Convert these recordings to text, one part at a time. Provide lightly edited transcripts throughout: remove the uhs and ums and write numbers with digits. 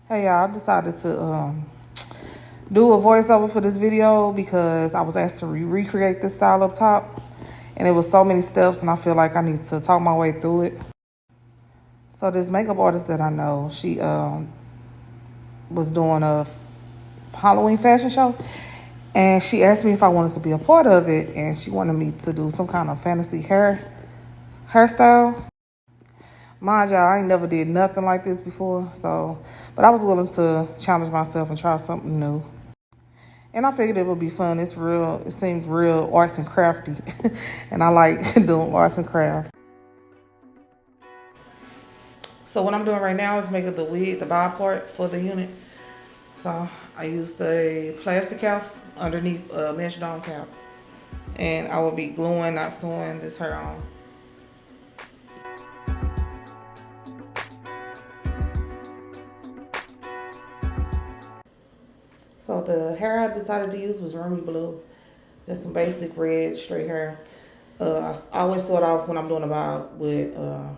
Hey y'all, I decided to do a voiceover for this video because I was asked to recreate this style up top, and it was so many steps, and I feel like I need to talk my way through it. So this makeup artist that I know, she was doing a Halloween fashion show, and she asked me if I wanted to be a part of it, and she wanted me to do some kind of fantasy hairstyle. Mind y'all, I ain't never did nothing like this before, but I was willing to challenge myself and try something new. And I figured it would be fun. It seemed real arts and crafty, and I like doing arts and crafts. So what I'm doing right now is making the wig, the bob part for the unit. So I used the plastic cap underneath a mesh dome cap, and I will be gluing, not sewing this hair on. So the hair I decided to use was Remy Blue, just some basic red straight hair. I always start off when I'm doing a bob with a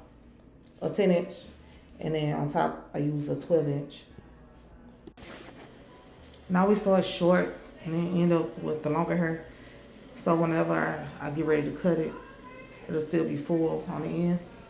10-inch, and then on top I use a 12-inch. Now we start short and then end up with the longer hair. So whenever I get ready to cut it, it'll still be full on the ends.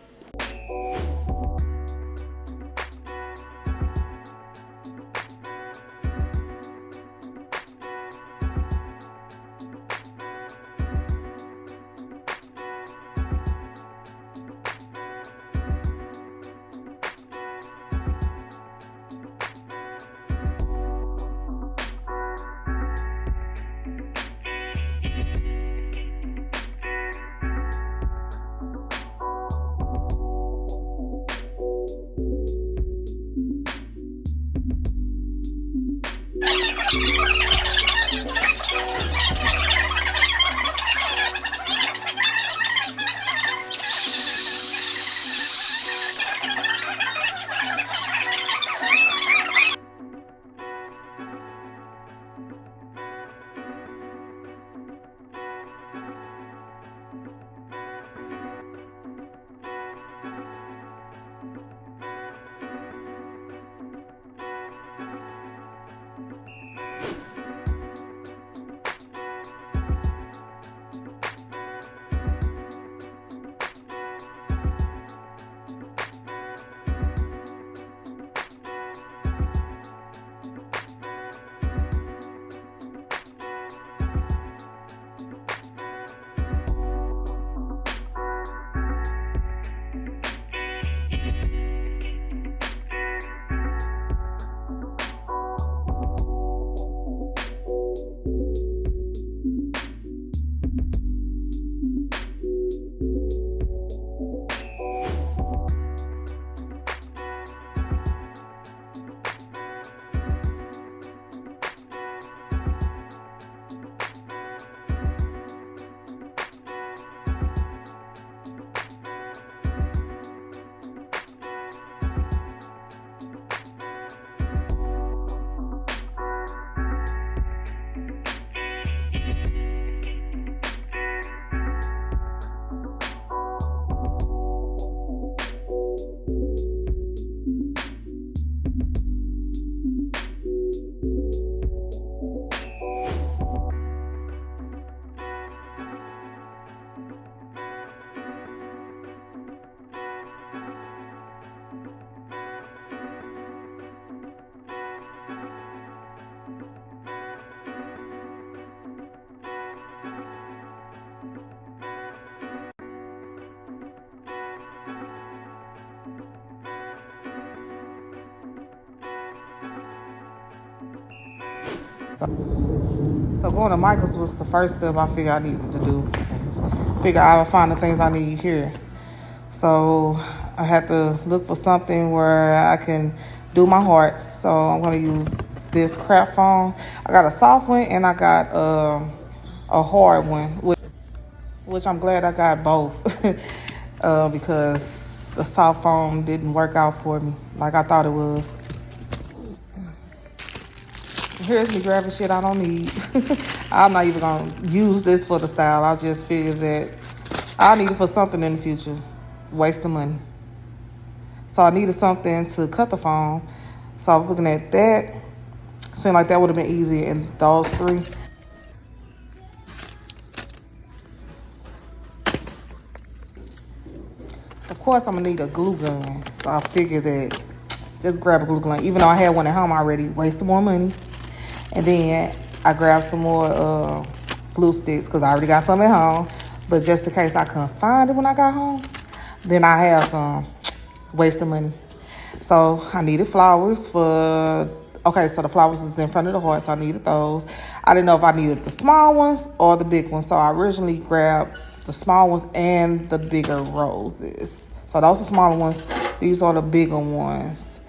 So going to Michael's was the first step I figured I needed to do. Figure I would find the things I need here. So I had to look for something where I can do my hearts. So I'm going to use this craft foam. I got a soft one and I got a hard one, which I'm glad I got both because the soft foam didn't work out for me like I thought it was. Here's me grabbing shit I don't need. I'm not even gonna use this for the style. I just figured that I need it for something in the future. Waste of money. So I needed something to cut the foam. So I was looking at that. Seemed like that would have been easier in those three. Of course, I'm gonna need a glue gun. So I figured that just grab a glue gun. Even though I had one at home already, waste some more money. And then I grabbed some more glue sticks because I already got some at home. But just in case I couldn't find it when I got home, then I have some wasting money. So I needed flowers for, okay, so the flowers was in front of the heart, so I needed those. I didn't know if I needed the small ones or the big ones. So I originally grabbed the small ones and the bigger roses. So those are the smaller ones. These are the bigger ones.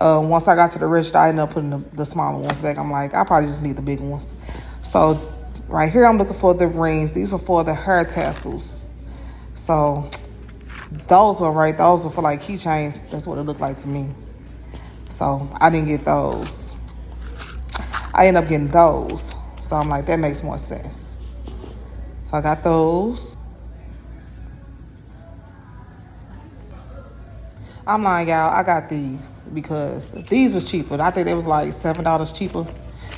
Once I got to the register, I ended up putting the smaller ones back. I'm like, I probably just need the big ones. So right here, I'm looking for the rings. These are for the hair tassels. So those were right. Those are for like keychains. That's what it looked like to me. So I didn't get those. I ended up getting those. So I'm like, that makes more sense. So I got those. I'm lying, y'all. I got these because these was cheaper. I think they was like $7 cheaper.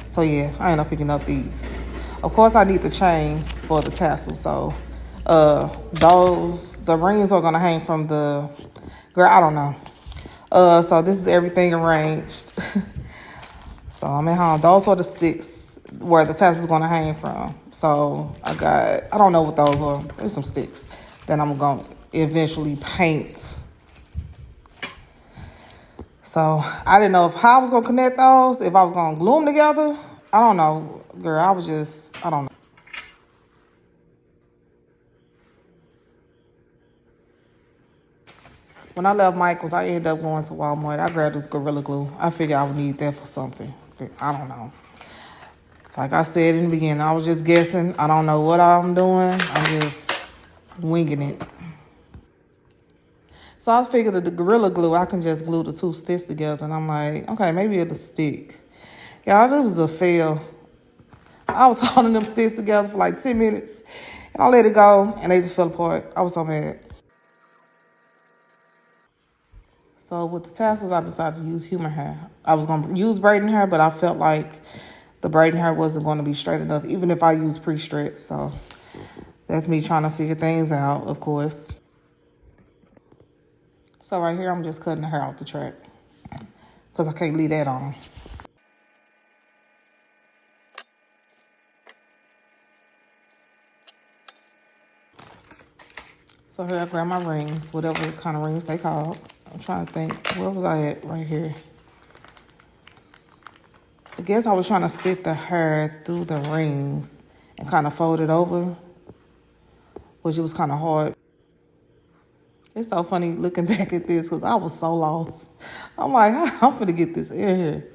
So yeah, I ended up picking up these. Of course, I need the chain for the tassel. So the rings are gonna hang from the, girl, I don't know. So this is everything arranged. So I'm at home. Those are the sticks where the tassel's gonna hang from. So I don't know what those are. There's some sticks that I'm gonna eventually paint. So I didn't know how I was gonna connect those, if I was gonna glue them together. I don't know, girl. I don't know. When I left Michael's, I ended up going to Walmart. I grabbed this Gorilla Glue. I figured I would need that for something. I don't know. Like I said in the beginning, I was just guessing. I don't know what I'm doing. I'm just winging it. So I figured that the Gorilla Glue, I can just glue the two sticks together. And I'm like, okay, maybe it'll stick. Y'all, this was a fail. I was holding them sticks together for like 10 minutes. And I let it go, and they just fell apart. I was so mad. So with the tassels, I decided to use human hair. I was going to use braiding hair, but I felt like the braiding hair wasn't going to be straight enough, even if I used pre-stretch. So that's me trying to figure things out, of course. So right here, I'm just cutting the hair off the track because I can't leave that on. So here I grab my rings, whatever kind of rings they call. I'm trying to think, where was I at right here? I guess I was trying to sit the hair through the rings and kind of fold it over, which it was kind of hard. It's so funny looking back at this because I was so lost. I'm like, I'm finna get this in here.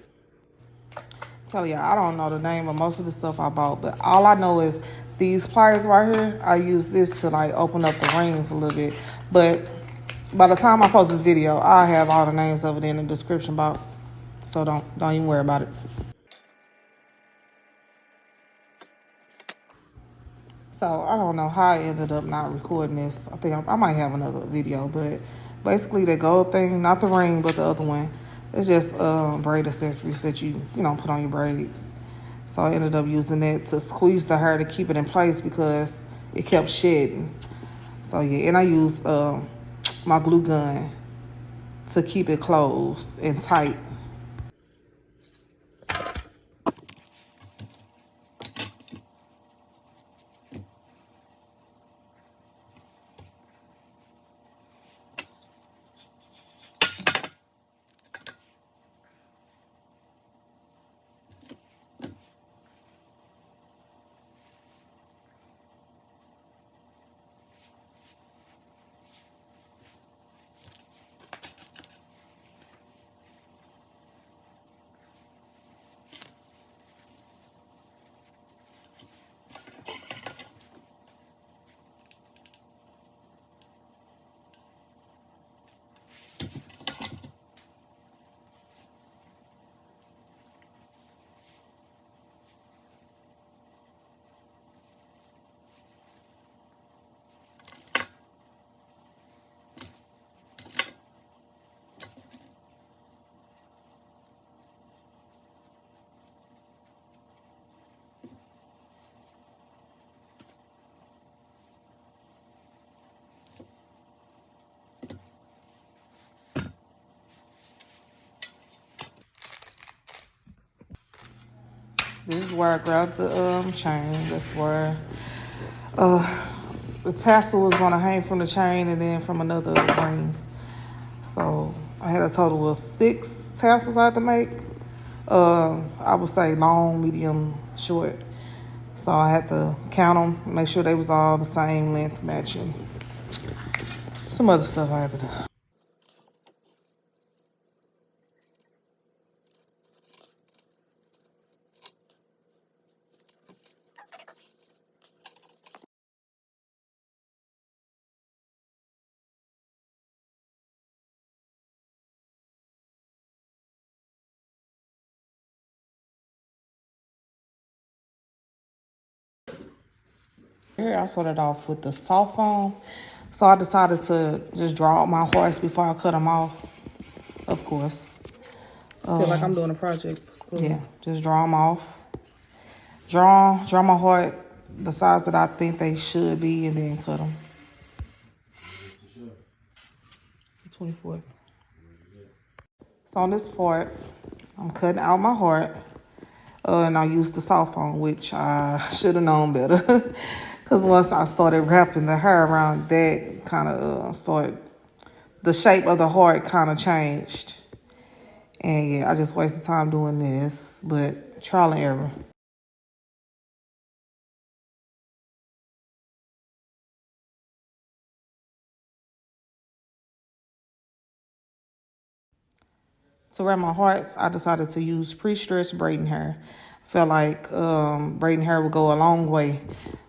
Tell you, I don't know the name of most of the stuff I bought, but all I know is these pliers right here, I use this to like open up the rings a little bit. But by the time I post this video, I'll have all the names of it in the description box. So don't even worry about it. So I don't know how I ended up not recording this. I think I might have another video, but basically the gold thing, not the ring, but the other one, it's just braid accessories that you put on your braids. So I ended up using that to squeeze the hair to keep it in place because it kept shedding. So yeah, and I used my glue gun to keep it closed and tight. This is where I grabbed the chain. That's where the tassel was gonna hang from the chain and then from another ring. So I had a total of 6 tassels I had to make. I would say long, medium, short. So I had to count them, make sure they was all the same length, matching. Some other stuff I had to do. Here I started off with the soft foam. So I decided to just draw out my horse before I cut them off, of course. I feel like I'm doing a project for school. Yeah, just draw them off. Draw my heart the size that I think they should be, and then cut them. 24. So on this part, I'm cutting out my heart. And I used the soft foam, which I should have known better. Because once I started wrapping the hair around, that kind of started, the shape of the heart kind of changed. And yeah, I just wasted time doing this, but trial and error. To wrap my hearts, I decided to use pre-stretched braiding hair. I felt like braiding hair would go a long way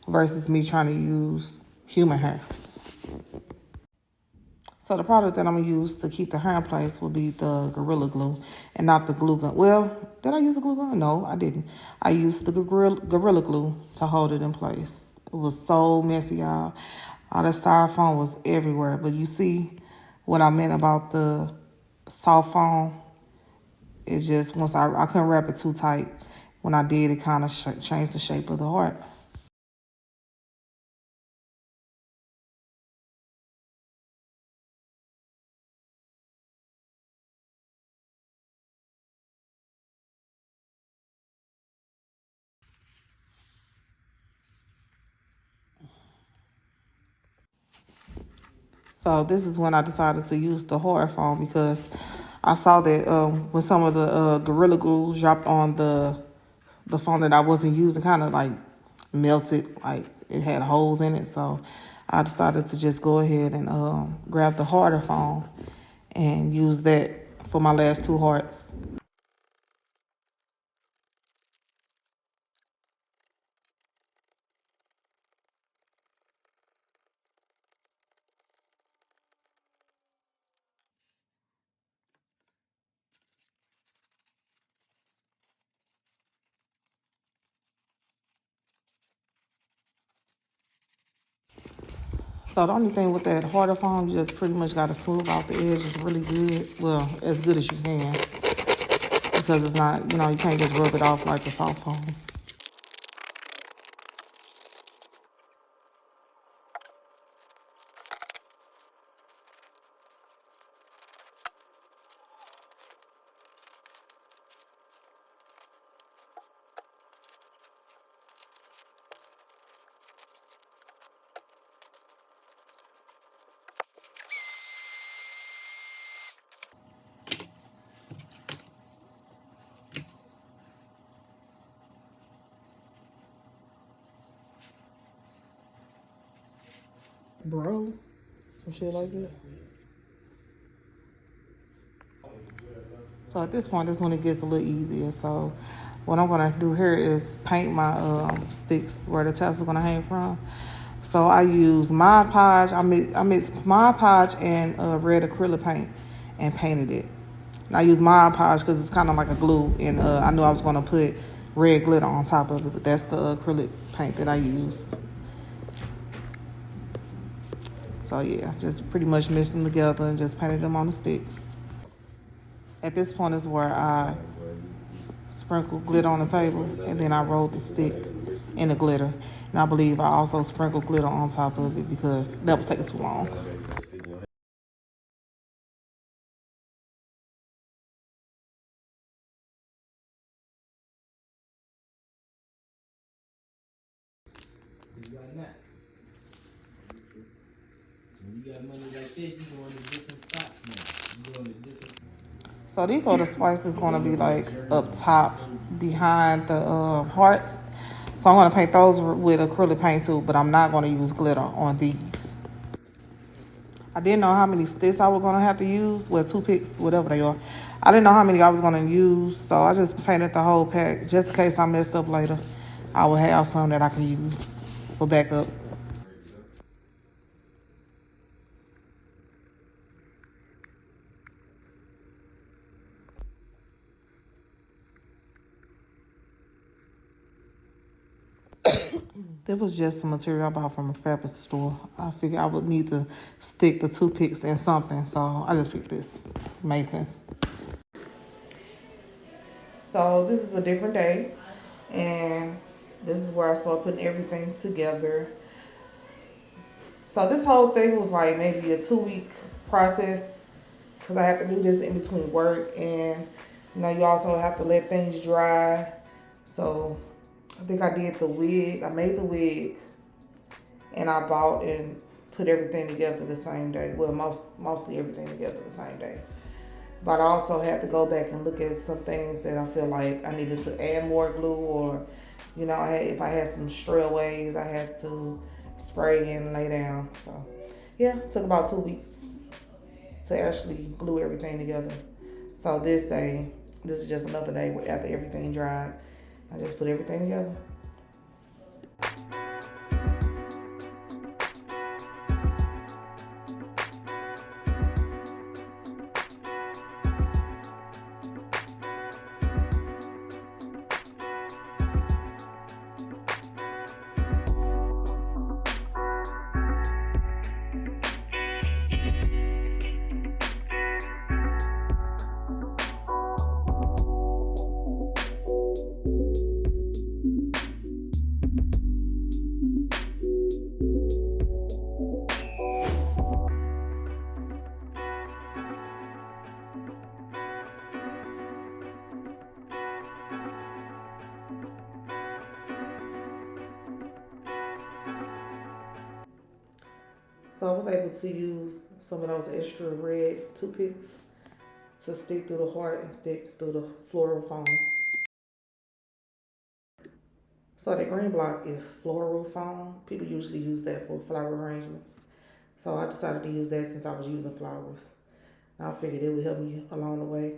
versus me trying to use human hair. So the product that I'm going to use to keep the hair in place will be the Gorilla Glue and not the glue gun. Well, did I use the glue gun? No, I didn't. I used the Gorilla Glue to hold it in place. It was so messy, y'all. All that styrofoam was everywhere. But you see what I meant about the soft foam? It's just once I couldn't wrap it too tight. When I did, it kind of changed the shape of the heart. So this is when I decided to use the hard foam because I saw that when some of the Gorilla Glue dropped on the foam that I wasn't using, kind of like melted, like it had holes in it. So I decided to just go ahead and grab the harder foam and use that for my last 2 hearts. So the only thing with that harder foam, you just pretty much got to smooth out the edges really good. Well, as good as you can. Because it's not, you can't just rub it off like the soft foam. Bro, some shit like that. So at this point, this is when it gets a little easier. So what I'm gonna do here is paint my sticks where the tassel gonna hang from. So I use Mod Podge. I mixed Mod Podge and red acrylic paint and painted it. And I use Mod Podge because it's kind of like a glue, and I knew I was gonna put red glitter on top of it, but that's the acrylic paint that I use. So yeah, just pretty much mixed them together and just painted them on the sticks. At this point is where I sprinkle glitter on the table, and then I roll the stick in the glitter. And I believe I also sprinkle glitter on top of it because that was taking too long. are not. When you got money like that, you going to different spots now. You going to different. So these are the sparks that's gonna be like up top behind the hearts. So I'm gonna paint those with acrylic paint too, but I'm not gonna use glitter on these. I didn't know how many sticks I was gonna have to use. Well, toothpicks, whatever they are. I didn't know how many I was gonna use, so I just painted the whole pack just in case I messed up later. I will have some that I can use for backup. That was just some material I bought from a fabric store. I figured I would need to stick the toothpicks in something, so I just picked this. Made sense. So this is a different day, and this is where I start putting everything together. So this whole thing was like maybe a 2-week process because I have to do this in between work, and you know you also have to let things dry. So I think I did the wig. I made the wig, and I bought and put everything together the same day. Well, mostly everything together the same day. But I also had to go back and look at some things that I feel like I needed to add more glue, or you know, if I had some strayaways, I had to spray and lay down. So yeah, it took about 2 weeks to actually glue everything together. So this is just another day after everything dried. I just put everything together. So I was able to use some of those extra red toothpicks to stick through the heart and stick through the floral foam. So the green block is floral foam. People usually use that for flower arrangements. So I decided to use that since I was using flowers. I figured it would help me along the way.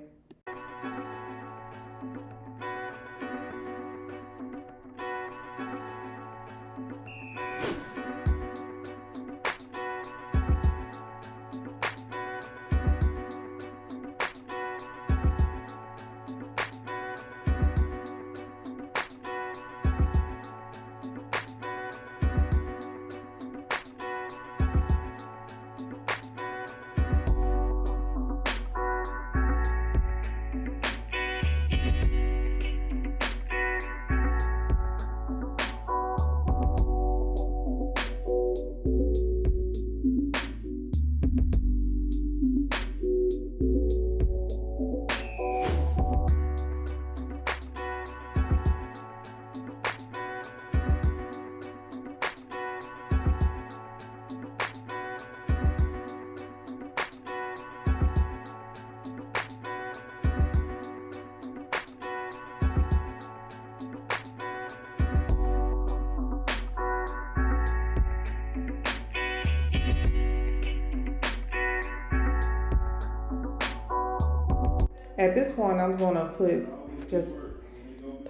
At this point, I'm gonna put it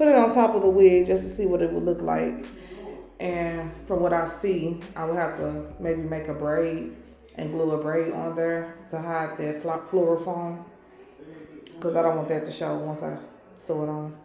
on top of the wig just to see what it would look like. And from what I see, I would have to maybe make a braid and glue a braid on there to hide that floral foam, because I don't want that to show once I sew it on.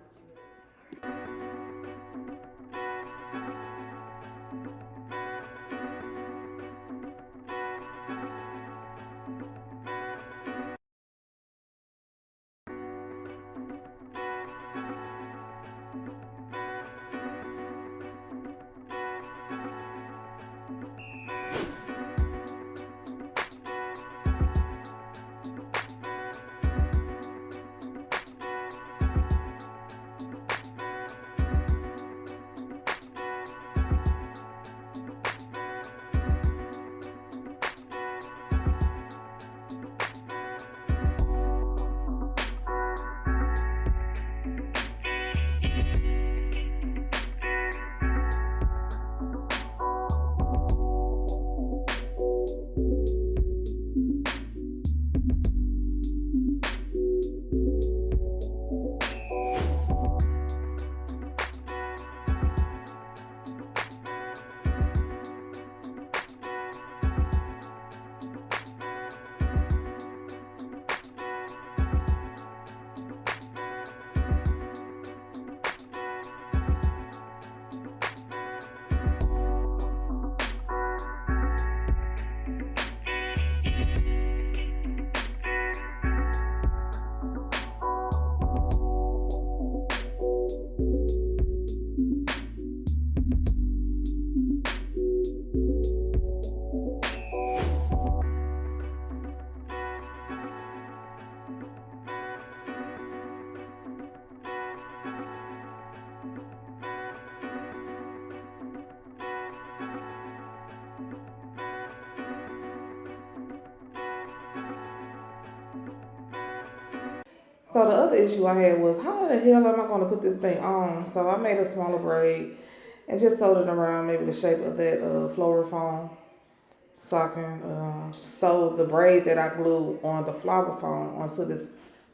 So the other issue I had was how the hell am I going to put this thing on? So I made a smaller braid and just sewed it around maybe the shape of that floral foam, so I can sew the braid that I glued on the flower foam onto this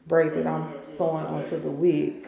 braid that I'm sewing onto the wig.